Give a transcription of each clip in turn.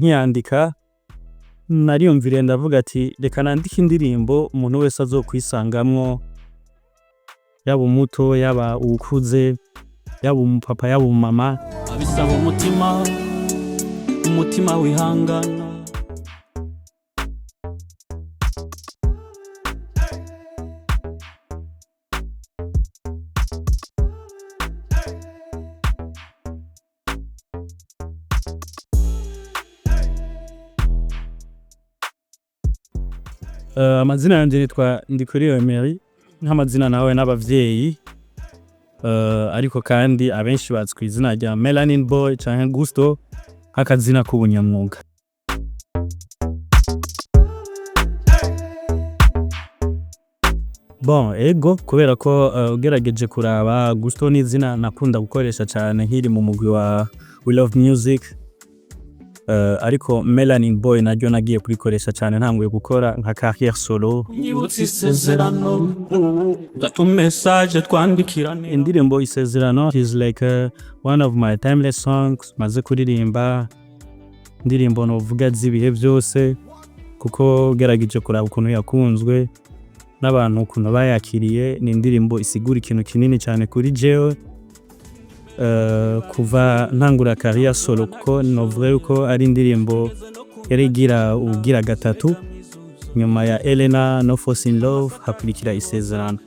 nkiyandika nariyumviriye ndavuga ati reka nandike indirimbo umuntu wese azokwisangamwo, yaba umuto yaba ukuze yaba umupapa yaba umama. abisaba umutima wihangana. Amazina yanje nitwa Inkuru nk'amazina nawe n'abavyeyi, ariko kandi abenshi bazwi kw'izina rya Melanin Boy canke Gusto nk'akazina k'ubunyamwuga. Ego kubera ko ugerageje kuraba Gusto ni izina nakunda gukoresha cyane nkiri mu mugwi wa We Love Music, ariko Melanin Boy naryo nagiye kurikoresha cyane ntanguye gukora nka carrière solo. Nyibutse isezerano gatu message twandikirane. Indirimbo Isezerano is like one of my timeless songs maze kuririmba, indirimbo novuga z'ibihe byose kuko gerageje kuraba ukuntu yakunzwe n'abantu ukuntu bayakiriye. Ni indirimbo isigura ikintu kinini cyane kuri jewe kuva ntangura carrière solo, kuko novuga yuko ari indirimbo yarigira ugira gatatu nyuma ya Elena No Force in Love hakurikira Isezerano.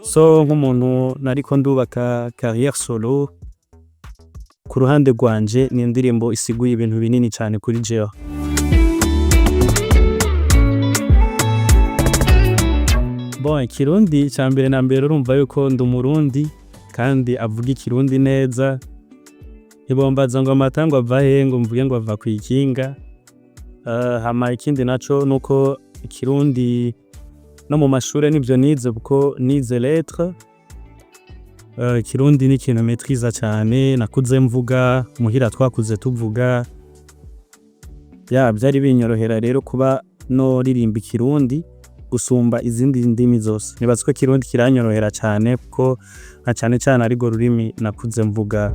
So nk'umuntu nariko ndubaka carrière solo, ku ruhande rwanje ni indirimbo isiguye ibintu binini cyane kuri jewe. Ikirundi cyambere na mbere urumva yuko ndi umurundi kandi avuga ikirundi neza. Ibombaza ngo amatango ava he ngo mvuge ngo ava kwikinga. Hama ikindi naco nuko ikirundi no mu mashure nivyo nize kuko nize lettre. Ikirundi ni ikintu maîtrise cyane, nakuze mvuga muhira twakuze tuvuga. Byari binyorohera rero kuba no ririmba ikirundi gusumba izindi ndimi zose. Nibaza ko ikirundi kiranyorohera cyane kuko nka cyane arigo rurimi nakuze mvuga.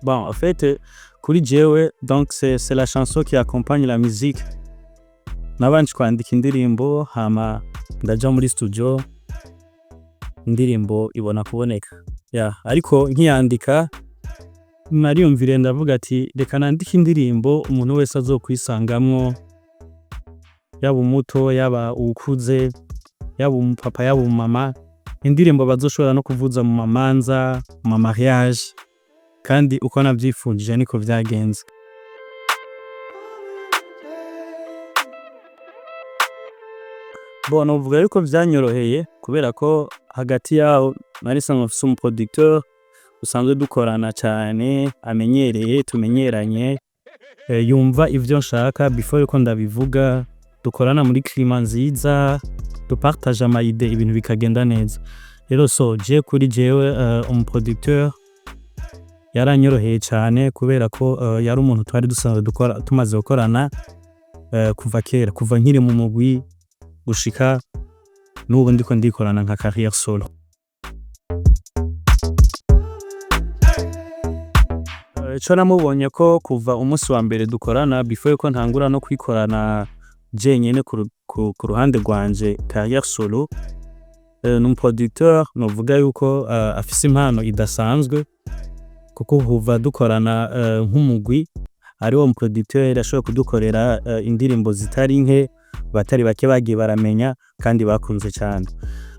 En fait, kuri jewe, donc c'est la chanson qui accompagne la musique. Nabanje kwandika indirimbo hama ndaja muri studio, indirimbo ibona kuboneka. Ariko nkiyandika nariyumviriye ndavuga ati reka nandike indirimbo umuntu wese azokwisangamwo, yaba umuto yaba ukuze yaba umupapa yaba umama. Indirimbo bazoshobora no kuvuza mu mamanza, mu mariage, kandi uko navyifundije niko vyagenze. Novuga yuko vyanyoroheye kubera ko hagati yaho nari sanzwe mfise umuproducteur usanzwe dukorana cyane, amenyereye tumenyeranye, yumva ivyo nshaka before yuko ndabivuga. Dukorana muri climat nziza, dupartage ama idée, ibintu bikagenda neza. Rero je kuri jewe umuproducteur yaranyoroheye cyane kubera ko yari umuntu twari dusanzwe tumaze gukorana kuva kera, kuva nkiri mu mugwi gushika n'ubu ndiko ndikorana nka carrière solo. Ico namubonye ko kuva umunsi wa mbere dukorana before yuko ntangura no kwikorana jenyene ku ruhande rwanje carrière solo, n'umuproducteur novuga yuko afise impano idasanzwe kuko kuva dukorana nk'umugwi ari wo umuproducteur yashobora kudukorera indirimbo zitari nke batari bake bagiye baramenya kandi bakunze cyane.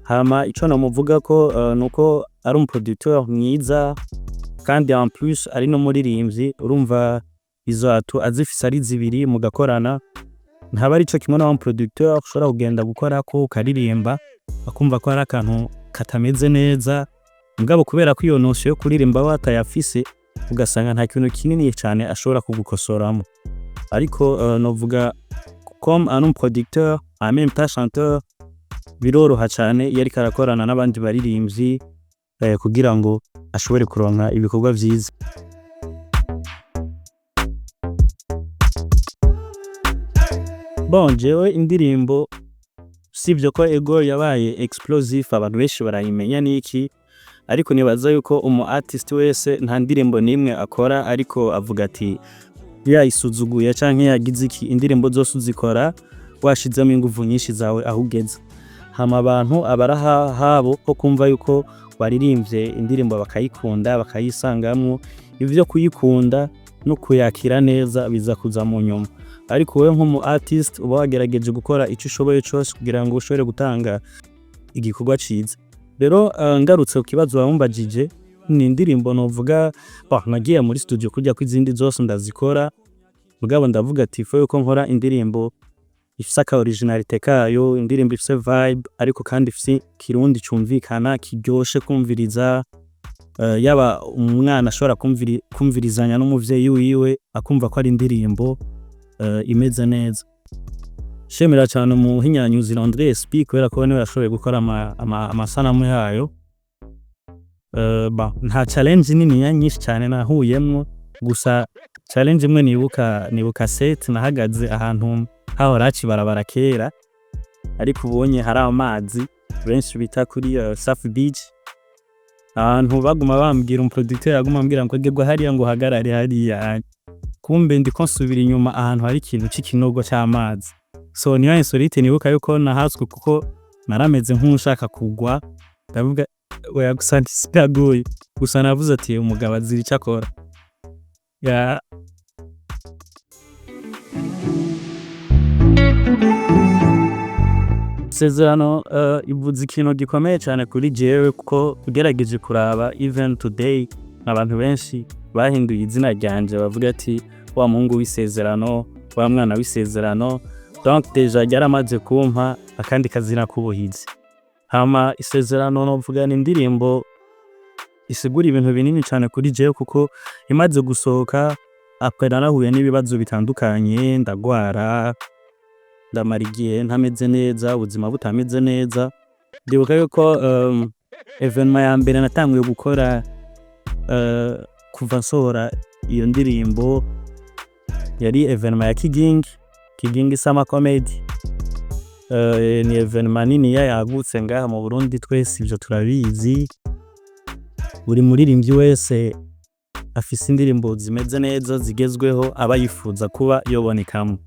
Hama ico namuvuga ko nuko ari umuproducteur mwiza kandi en plus ari no muririmbyi. Urumva izo atu azifise ari zibiri mugakorana, ntaba ari cyo kimwe na umuproducteur ushobora kugenda gukora ko ukaririmba akumva ko ari akantu katameze neza, mugabo kubera ko iyo notion yo kuririmba watayafise ugasanga nta kintu kinini cyane ashobora kugukosoramo. Ariko novuga comme un producteur en même temps chanteur biroroha cyane yari karakorana n'abandi baririmbyi kugira ngo ashobore kuronka ibikorwa vyiza. Jewe indirimbo sivyo ko ego yabaye explosive abantu benshi barayimenya niki, ariko nibaza yuko umu artist wese nta ndirimbo nimwe akora ariko avuga ati yayisuzuguye canke yagize iki, indirimbo zose uzikora washizemo ingufu nyinshi zawe aho ugeze. Hama abantu abaraha habo ko kumva yuko baririmvye indirimbo bakayikunda bakayisangamwo, ivyo kuyikunda no kuyakira neza biza kuza mu nyuma. Ariko wewe nk'umu artist uba wagerageje gukora ico ushoboye cyose kugira ngo ushobore gutanga igikorwa ciza. Rero ngarutse ku kibazo wamumbajije, ni indirimbo novuga nagiye muri studio kujya kw'izindi zose ndazikora, mugabo ndavuga ati fo yuko nkora indirimbo ifise aka originalite kayo, indirimbo ifise vibe ariko kandi ifise kirundi cumvikana kiryoshe kumviriza, yaba umwana ashobora kumvirizanya n'umuvyeyi wiwe akumva ko ari indirimbo imeze neza. Shemera cyane mu hinyanyuzi André SP kubera ko niwe yashoboye gukora amasanamu yayo. Nta challenge nini nyinshi cyane nahuyemwo, gusa challenge imwe nibuka set nahagaze ahantu hahora barabara kera, ariko ubonye hari amazi benshi bita kuri Safi Beach. Ahantu baguma bambwira umuproducteur aguma ambwira ngo gegwa hariya ngo hagarare hariya, kumbe ndiko nsubira inyuma ahantu hari ikintu c'ikinogo cy'amazi. So niyo insolite nibuka yuko nahaswe kuko narameze nk'ushaka kugwa, ndavuga oya gusa ntisigaguye, gusa navuze ati umugabo azira icyo akora. Isezerano ivuze ikintu gikomeye cyane kuri jewe kuko ugerageje kuraba even today abantu benshi bahinduye izina ryanje bavuga ati wa mungu w'isezerano, wa mwana w'isezerano. Donc deja yaramaze kumpa akandi kazina k'ubuhizi. Hama isezerano novuga ni indirimbo isigura ibintu binini cyane kuri jewe kuko imaze gusohoka apera nahuye n'ibibazo bitandukanye, ndagwara, ndamara igihe ntameze neza, ubuzima butameze neza. Ndibuka yuko evenement ya mbere natanguye gukora kuva nsohora iyo ndirimbo yari evenement ya Kigingi Sama Comedy. Ni evenement nini yagutse ngaha mu Burundi, twese ivyo turabizi. Buri muririmbyi wese afise indirimbo zimeze neza zigezweho aba yifuza kuba yobonekamo.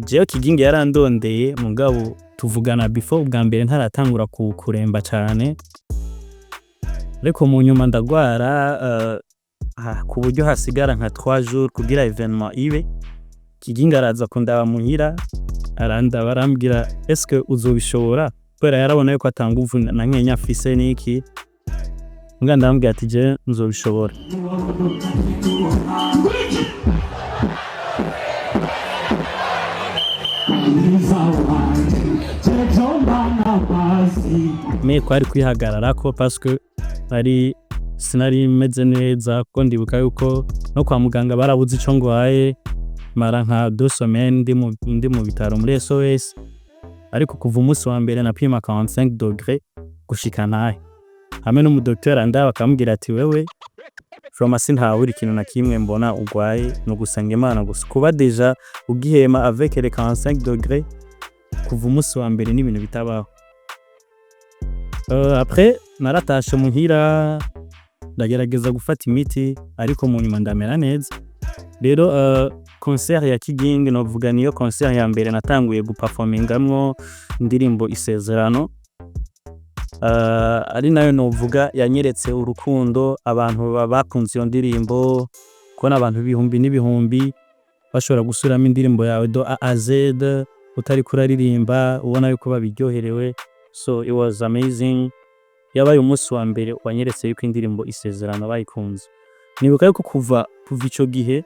Jewe Kigingi yarandondeye mugabo tuvugana before ubwa mbere ntaratangura kuremba cyane, ariko mu nyuma ndagwara ku buryo hasigara nka 3 jours kugira evenement ibe. Kigingi araza kundaba muhira arandaba arambwira eske uzobishobora, kubera yarabona yuko atanga uvu na nkenya afise niki. Nga ndambwira ati je nzobishobora. Me kwari kwihagarara ko parce que ari sinari meze neza, ko ndibuka yuko no kwa muganga barabuze ico ngwaye, mara nka 2 semaines ndi mu bitaro muri SOS. Ariko kuva umunsi wa mbere napima 45 degrés gushika nahe, hamwe n'umudokteur andaba akamubwira ati wewe from ntawe uri ikintu na kimwe mbona ugwaye, no gusanga Imana gusa. Kuba deja ugihema avec les 45 degrés kuva umunsi wa mbere n'ibintu bitabaho. Après naratashe muhira ndagerageza gufata imiti, ariko mu nyuma ndamera neza. Rero concert ya Kigingi novuga niyo concert ya mbere natanguye guperformingamwo indirimbo Isezerano. Ari nayo novuga yanyeretse urukundo, abantu bakunze iyo ndirimbo, ko n'abantu ibihumbi n'ibihumbi bashobora gusubiramo indirimbo yawe do A a Z utari kuraririmba ubona yuko babiryoherewe. So it was amazing. Yabaye umunsi wa mbere wanyeretse yuko indirimbo Isezerano bayikunze. Nibuka yuko kuva ico gihe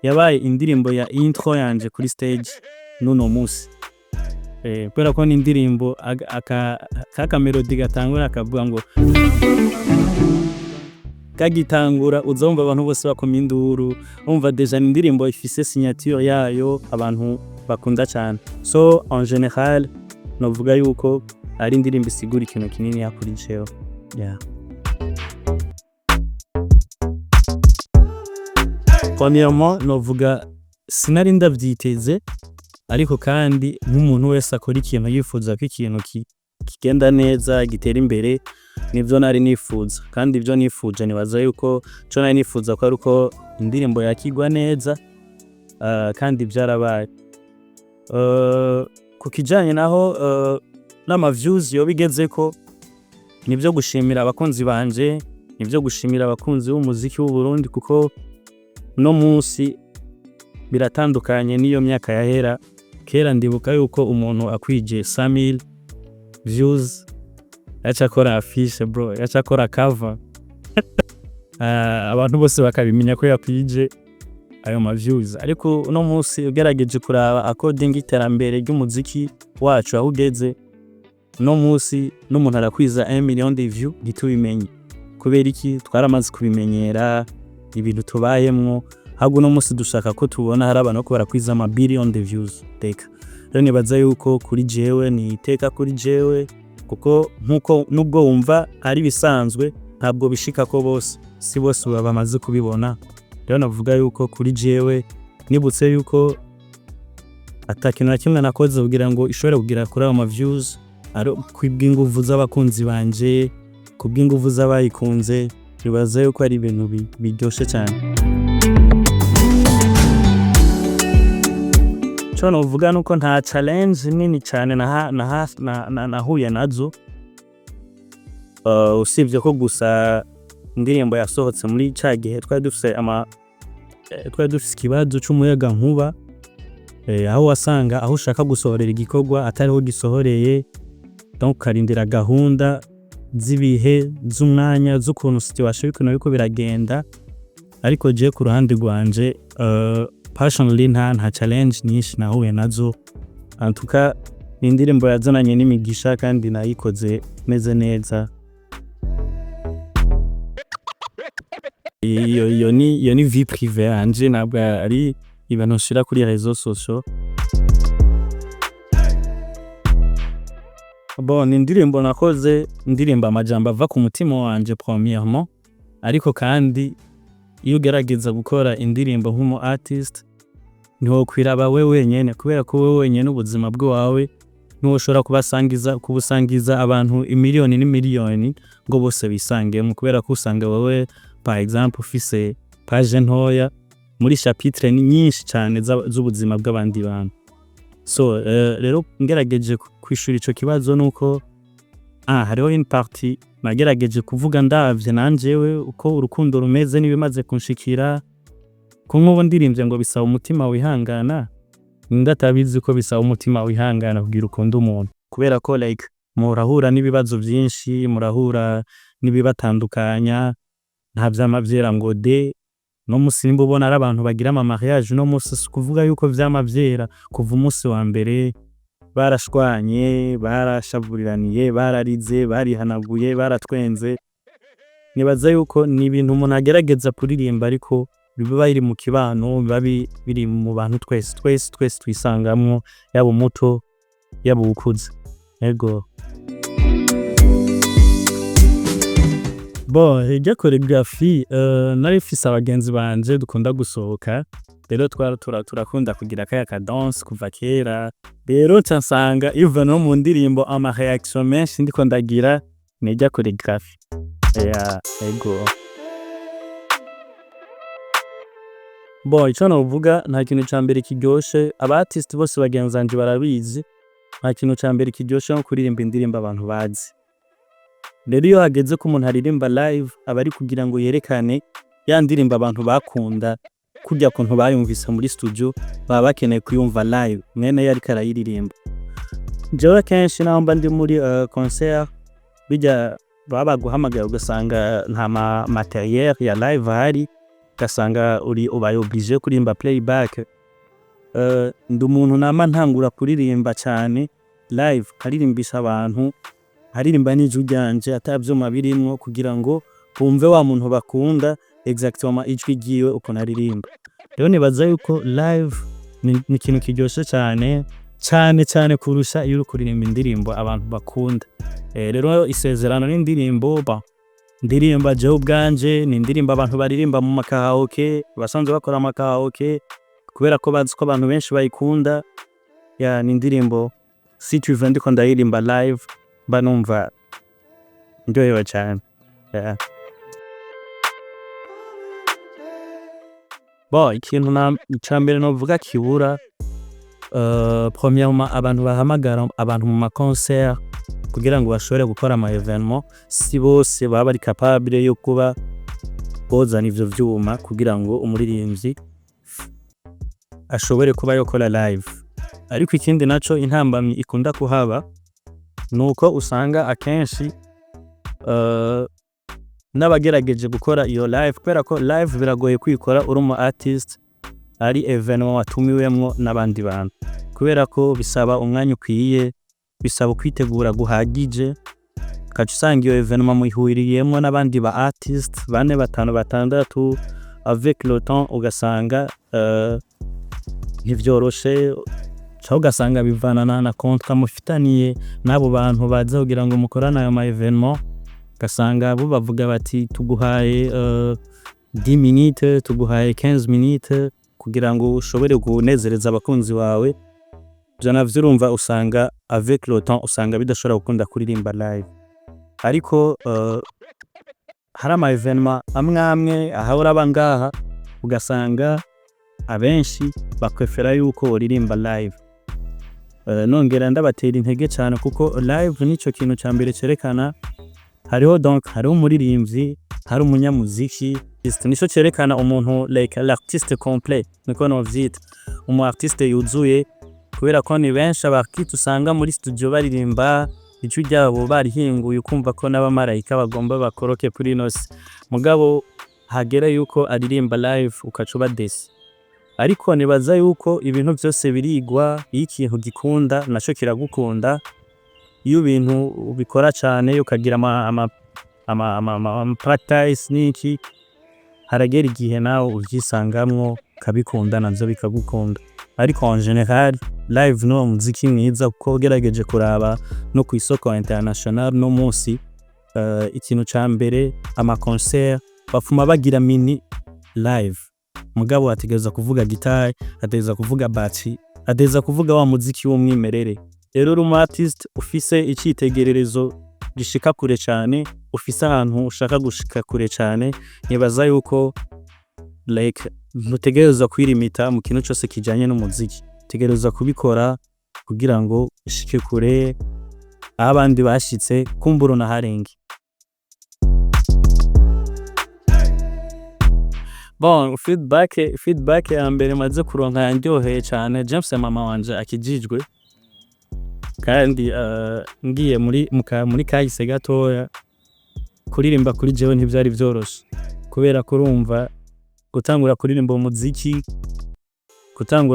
yabaye indirimbo ya intro yanje kuri stage nuno munsi. Kubera ko ni indirimbo aka melody gatangura akavuga ngo kagitangura uzumva abantu bose bakoma induru, umva deja ni indirimbo ifise signature yayo abantu bakunda cyane. So en général novuga yuko ari indirimbo isigura ikintu kinini yakurijeho. Premièrement novuga sinari ndavyiteze, ariko kandi nk'umuntu wese akora ikintu yifuza ko ikintu kigenda neza gitera imbere nivyo nari nifuza, kandi ivyo nifuje nibaza yuko co nari nifuza ko aruko indirimbo yakigwa neza, kandi vyarabaye. Ku kijanye naho n'ama views yo bigezeko, nivyo gushimira abakunzi banje, nivyo gushimira abakunzi b'umuziki w'u Burundi, kuko no munsi biratandukanye niyo myaka yahera. Kera ndibuka yuko umuntu akwije 100,000 views yaca akora affiche bro, yaca akora cover abantu bose bakabimenya ko yakwije ayo ma views. Ariko no munsi ugerageje kuraba according iterambere ry'umuziki wacu aho ugeze, no munsi n'umuntu arakwiza 1 million de views ntitubimenye. Kubera iki? Twaramaze kubimenyera ibintu tubayemwo, ahubwo no munsi dushaka ko tubona hari abantu ko barakwiza ama billion de views teka. Rero nibaza yuko kuri jewe ni iteka kuri jewe, kuko nkuko nubwo wumva ari bisanzwe ntabwo bishika ko bose, si bose bamaze kubibona. Rero navuga yuko kuri jewe nibutse yuko atakintu na kimwe nakoze kugira ngo ishobore kugira kuri ama views ari kwibw'inguvu z'abakunzi banje, kubw'inguvu z'abayikunze. Nibaza yuko ari ibintu biryoshe cyane. Cyo novuga nuko nta challenge nini cyane nahuye nazo, usibye ko gusa indirimbo yasohotse muri ca gihe twari dufise ikibanza c'umuyaga nkuba, aho wasanga aho ushaka gusohorera igikorwa atariho gisohoreye, donc karindira gahunda z'ibihe z'umwanya z'ukuntu situation yuko biragenda. Ariko je ku ruhande rwanje personally nta challenge nyinshi nahuye nazo. En tout cas indirimbo yazananye n'imigisha kandi nayikoze meze neza. Iyo ni vie privée yanje, ntabwo ari ibintu nshira kuri réseaux sociaux. Bon, indirimbo nakoze, indirimbo amajambo ava ku mutima wanje premièrement, ariko kandi iyo ugerageza gukora indirimbo nk'umu artist niho kwiraba we wenyene, kubera ko we wenyene ubuzima bwawe niho ushobora kubusangiza abantu imiliyoni n'imiliyoni ngo bose bisangemo, kubera ko usanga wowe par exemple ufise page ntoya muri chapitre nyinshi cyane z'ubuzima bw'abandi bantu. So rero ngerageje kwishura ico kibazo nuko hariho une partie nagerageje kuvuga ndavye nanjewe uko urukundo rumeze nibimaze kunshikira, ko nkubo ndirimbye ngo bisaba umutima wihangana, ndatabizi ko bisaba umutima wihangana kugira ukunda umuntu, kubera ko like murahura n'ibibazo byinshi, murahura n'ibibatandukanya, nta vyamavyera ngo de no musimba ubona ari abantu bagira ama mariage no musi kuvuga yuko vyamavyera kuva umunsi wa mbere barashwanye, barashavuriraniye, bararize, barihanaguye, baratwenze. Nibaza yuko ni ibintu umuntu agerageza kuririmba, ariko biba biri mu kibano, biba biri mu bantu twese twisangamwo, yaba umuto yaba ukuze. Ego bon, ijya choreography narifise abagenzi banje dukunda gusohoka, rero turakunda kugira ka dance kuva kera. Rero nsanga iva no mu ndirimbo ama reaction menshi ndiko ndagira nejya choreography. Ego bon, ico novuga nta kintu ca mbere kiryoshe, aba artist bose bagenzanje barabizi, nta kintu ca mbere kiryoshe no kuririmba indirimbo abantu bazi. Rero iyo hageze ko umuntu aririmba live aba ari kugira ngo yerekane ya ndirimbo abantu bakunda, kujya kuntu bayumvise muri studio baba bakeneye kuyumva live mwene yari karayiririmba. Jewe kenshi naho mba ndi muri concert bijya baba guhamagara ugasanga nta materiel ya live hari, ugasanga ubaye obligé kurimba playback. Ndi umuntu nama ntangura kuririmba cyane live, karirimbisha abantu, haririmba n'ijwi ryanje atavyuma birimwo kugira ngo bumve wa muntu bakunda exactement ijwi giwe uko naririmba. Rero nibaza yuko live ni ikintu kiryoshe cyane kurusha iyo uri kuririmba indirimbo abantu bakunda. Rero isezerano n'indirimbo ndirimba jewe ubwanje, ni indirimbo abantu baririmba mu makaraoke, basanzwe bakora amakaraoke kubera ko bazi ko abantu benshi bayikunda. Ni indirimbo si tu veux ndiko ndaririmba live mba numva ndyohewe cyane. Yeah. Bon, ikintu icambere novuga kibura premièrement abantu bahamagara abantu mu ma concert kugira ngo bashobore gukora ama evenement, si bose baba bari capable yo kuba bozana ivyo vyuma kugira ngo umuririmbyi ashobore kuba yokora live. Ariko ikindi naco intambamyi ikunda kuhaba nuko usanga akenshi n'abagerageje gukora iyo live, kubera ko live biragoye kwikora uri umu artist ari evenement watumiwemwo n'abandi bantu, kubera ko bisaba umwanya ukwiye, bisaba kwitegura guhagije, kaca usanga iyo evenement muhuriyemwo n'abandi ba artist 4 5 6 avec le temps, ugasanga ntivyoroshe, cyangwa ugasanga bivanana na contrat mufitaniye n'abo bantu baza kugira ngo mukorane ayo ma evenement, ugasanga bo bavuga bati tuguhaye 10 minutes, tuguhaye 15 minutes kugira ngo ushobore kunezereza abakunzi wawe. Byo navyo urumva usanga avec le temps usanga bidashobora gukunda kuririmba live. Ariko hari ama evenement amwe ahahora bangaha ugasanga abenshi bakwefera yuko uririmba live. Nongera ndabatera intege cyane kuko live nico kintu cyambere cerekana hariho donc hariho umuririmbyi, hari umunyamuziki, nico cerekana umuntu like l'artiste complet, niko novyita umu artiste yuzuye, kubera ko ni benshi abakiti usanga muri studio baririmba icyo ryabo barihinguye ukumva ko n'abamarayika bagomba bakoroke kuri nose, mugabo hagera yuko aririmba live ukacuba desi. Ariko nibaza yuko ibintu byose birigwa, iyo ikintu gikunda naco kiragukunda, iyo ibintu ubikora cyane ukagira ama practice niki, haragera igihe nawe uvyisangamwo kabikunda navyo bikagukunda. Ariko en general live no muziki mwiza kuko gerageje kuraba no ku isoko international no munsi ikintu cyambere ama concert bafuma bagira mini live, mugabo ategeza kuvuga gitari, ategeza kuvuga battery, ategeza kuvuga wa muziki w'umwimerere. Rero uri artist ufise icitegererezo gishika kure cyane, ufise ahantu ushaka gushika kure cyane, nibaza yuko like ntutegereza kwirimita mu kintu cyose kijanye n'umuziki, tegereza kubikora kugira ngo ushike kure abandi bashitse kumbura na harengi. Bon, feedback ya mbere maze kuronka yandyoheye cyane. James mama wanje akijijwe kandi ngiye muri kahise gatoya kuririmba kuri jewe ntivyari vyoroshe, kubera kurumva gutangura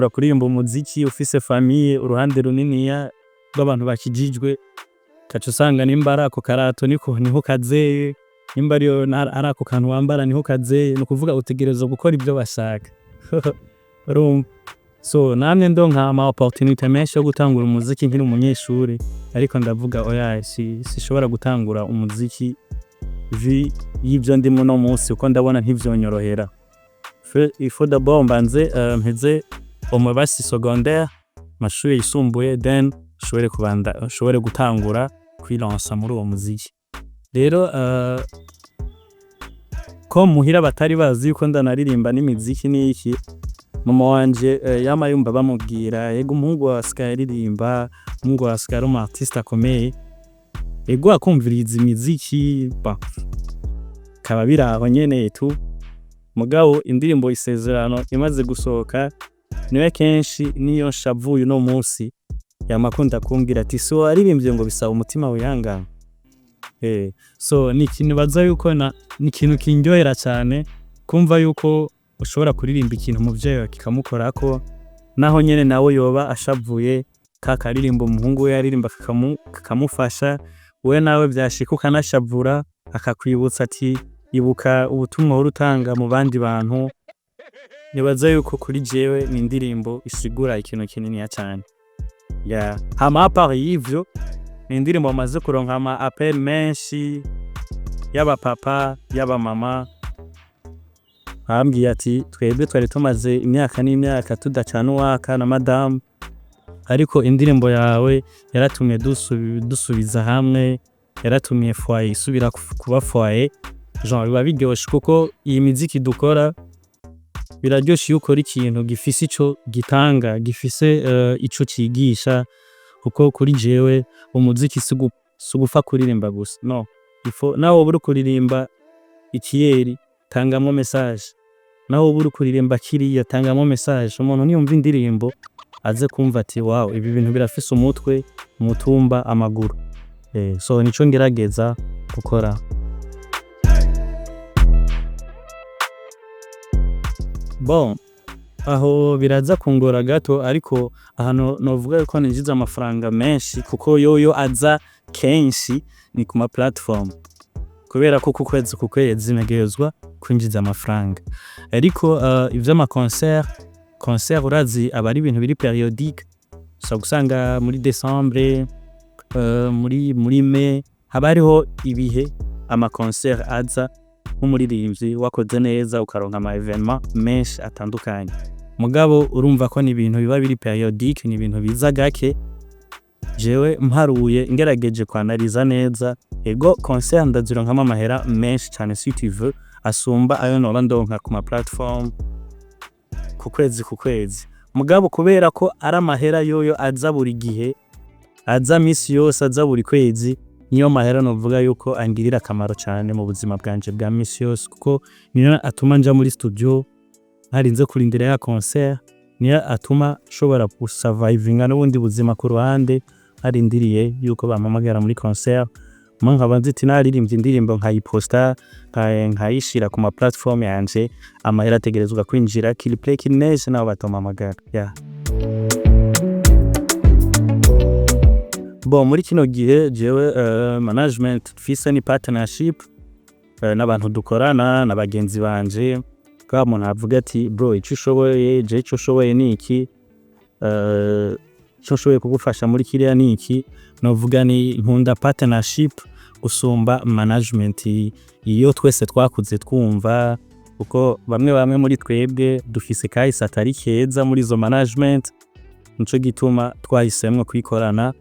kuririmba umuziki ufise famille uruhande runiniya rw'abantu bakijijwe, kaca usanga nimbara ako karato niho kazeye, nimba ari ako kantu wambara niho kazeye, no kuvuga utegereza gukora ibyo bashaka. So namwe ndonka ama opportunity menshi yo gutangura umuziki nkiri umunyeshuri, ariko ndavuga oya sishobora gutangura umuziki y'ibyo ndimo no munsi uko ndabona ntivyonyorohera. Il faut d'abord mbanze mpeze basi secondaire, mashuri yisumbuye, then shobore gutangura kwilansa muri uwo muziki. Rero ko muhira batari bazi yuko ndanaririmba n'imiziki n'iki, mama wanje yama yumva bamubwira yego umuhungu wa skaririmba, umuhungu wa skari mu artiste akomeye, yego akumviriza imiziki kaba biraho nyene tu. Mugabo indirimbo ISEZERANO imaze gusohoka niwe kenshi niyo nshavuye no munsi yamakunda kumbwira ati so aririmbye ngo bisaba umutima wihangana. So ni ikintu baza yuko ni ikintu kindyohera cyane kumva yuko ushobora kuririmba ikintu muvyeyi kikamukorako, naho nyene nawe yoba ashavuye kakaririmba umuhungu we yaririmba kakamufasha, we nawe byashika ukanashavura akakwibutsa ati ibuka ubutumwa urutanga mu bandi bantu. Nibaza yuko kuri jewe ni indirimbo isigura ikintu kinini cyane. Hama part y'ivyo ni indirimbo amaze kuronka ama appel menshi yaba papa yaba mama, bambwiye ati twebwe twari tumaze imyaka n'imyaka tudacana uwaka na madame, ariko indirimbo yawe yaratumye dusubiza hamwe, yaratumye foyer isubira kuba foyer. Genre biba biryoshe kuko iyi muziki dukora biraryoshe iyo ukora ikintu gifise ico gitanga, gifise ico cigisha, kuko kuri jewe umuziki sugupfa kuririmba gusa, no, nawe uri kuririmba ikiyeri tangamo message, nawe uri kuririmba akiri tangamo message. Umuntu niyumva indirimbo aze kumva ati wow, ibi bintu birafise umutwe, umutumba, amaguru. So nico ngerageza gukora. Bon, aho biraza kungora gato, ariko ahantu novuga yuko ninjiza amafaranga menshi kuko yoyo aza kenshi ni kuma platform, kubera ko ku kwezi ntegerezwa kwinjiza amafaranga. Ariko ivy'ama concert urazi aba ari ibintu biri periodique, so gusanga muri Decembre, muri Mai haba hariho ibihe ama concert aza nk'umuririmbyi wakoze neza ukaronka ama evenement menshi atandukanye. Mugabo urumva ko ni ibintu biba biri periodique, ni ibintu biza gake. Jewe mparuye ngerageje kwanaliza neza, ego concert ndazironkamo amahera menshi cyane si tu veux, asumba ayo nora ndonka ku ma platform ku kwezi. Mugabo kubera ko ari amahera yoyo aza buri gihe, aza misi yose, aza buri kwezi, niyo mahera novuga yuko angirira akamaro cyane mu buzima bwanje bwa misi yose, kuko niyo atuma nja muri studio harinze kurindira ya concert, niyo atuma nshobora gusurvivinga n'ubundi buzima ku ruhande harindiriye yuko bampamagara muri concert. Nkaba nziti naririmbye indirimbo nkayiposta, nkayishira ku ma platform yanje, amahera ategerezwa kwinjira kili play kineje naho batomamagara. Bon, muri kino gihe jewe management fise ni partnership n'abantu dukorana n'abagenzi banje, kwa umuntu avuga ati bro ico ushoboye, je ico ushoboye ni iki, ico ushoboye kugufasha muri kiriya ni iki. Novuga ni nkunda partnership usumba management iyo twese twakuze twumva, kuko bamwe muri twebwe dufise kahise atari keza muri zo management, nico gituma twahisemwe kwikorana.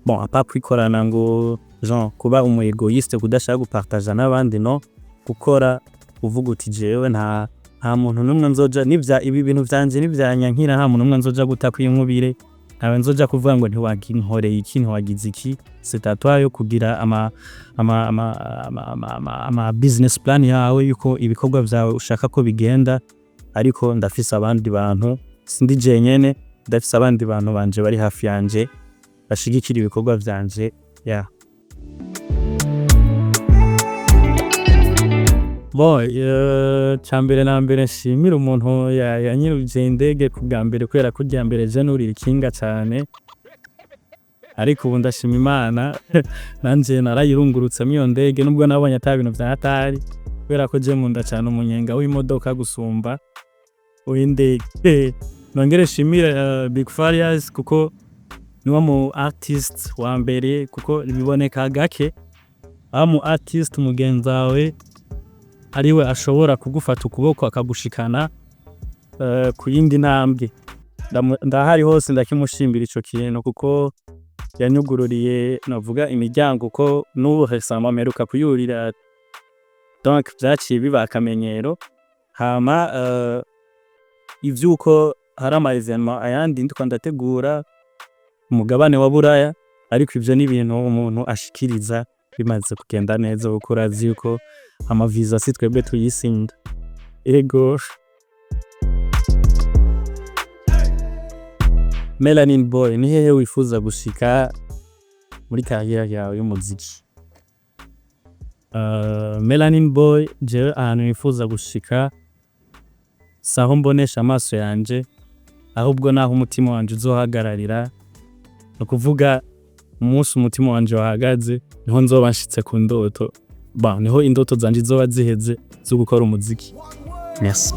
Bon, apa kwikorana ngo genre kuba umu egoiste kudashaka gupartager n'abandi, no, gukora uvuga uti jewe nta muntu numwe nzoja nivya ibi bintu vyanje nivyanyankira, nta muntu numwe nzoja guta kwinkubire, ntawe nzoja kuvuga ngo ntiwaginkoreye iki, ntiwagize iki. C'est à toi yo kugira ama business plan yawe yuko ibikorwa vyawe ushaka ko bigenda. Ariko ndafise abandi bantu, sindi jenyene, ndafise abandi bantu banje bari hafi yanje bashigikira ibikorwa vyanje. Bon, cyambere na mbere nshimira umuntu yanyiruje indege ku bwa mbere, kubera ko rya mbere je nurira ikinga cyane, ariko ubu ndashima Imana nanje narayirungurutse iyo ndege, nubwo nabonye ata bintu vyatari, kubera ko je nkunda cyane umunyenga w'imodoka gusumba uw'indege. Nongere shimira Big Farious kuko niwo mu artist wa mbere, kuko biboneka gake mu artist mugenzawe ariwe ashobora kugufata ukuboko akagushikana ku yindi ntambwe. Ndahari hose ndakimushimbira ico kintu, kuko yanyugururiye navuga imiryango, ko n'ubu hesama meruka kuyurira, donc vyaciye biba akamenyero. Hama ivyuko hari ama evenement ayandi ndiko ndategura umugabane wa Buraya, ariko ivyo ni ibintu umuntu ashikiriza bimaze kugenda neza, kuko urazi yuko ama visa si twebwe tuyisinda. Ego Melanin Boy, ni hehe wifuza gushika muri karriere yawe y'umuziki? Melanin Boy, je ahantu wifuza gushika saho mbonesha amaso yanje, ahubwo naho umutima wanje uzohagararira. No kuvuga umunsi umutima wanje wahagaze niho nzoba nshitse ku ndoto, niho indoto zanje zoba ziheze zo gukora umuziki. Merci.